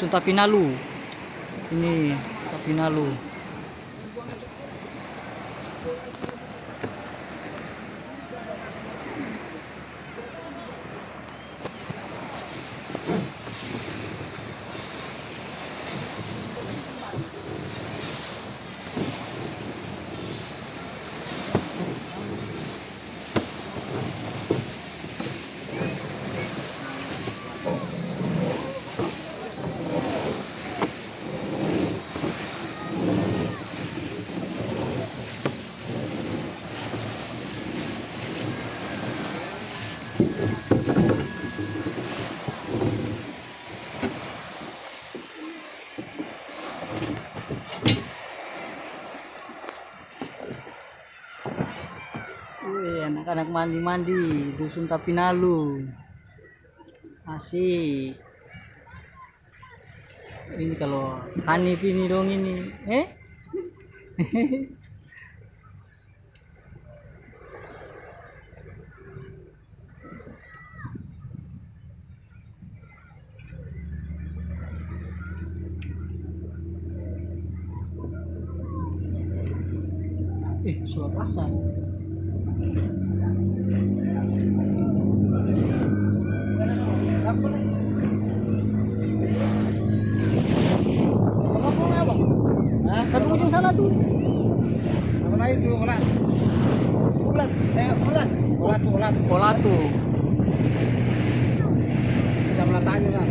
Dusun Tapinalu. Ini Tapinalu. Anak-anak mandi-mandi Dusun Tapinalu. Asik. Ini kalau Hanif ini dong ini. Surat asal. Sampai ujung sana tuh. Sama itu ulat. Ulat. Kolatu. Bisa meletaknya kan.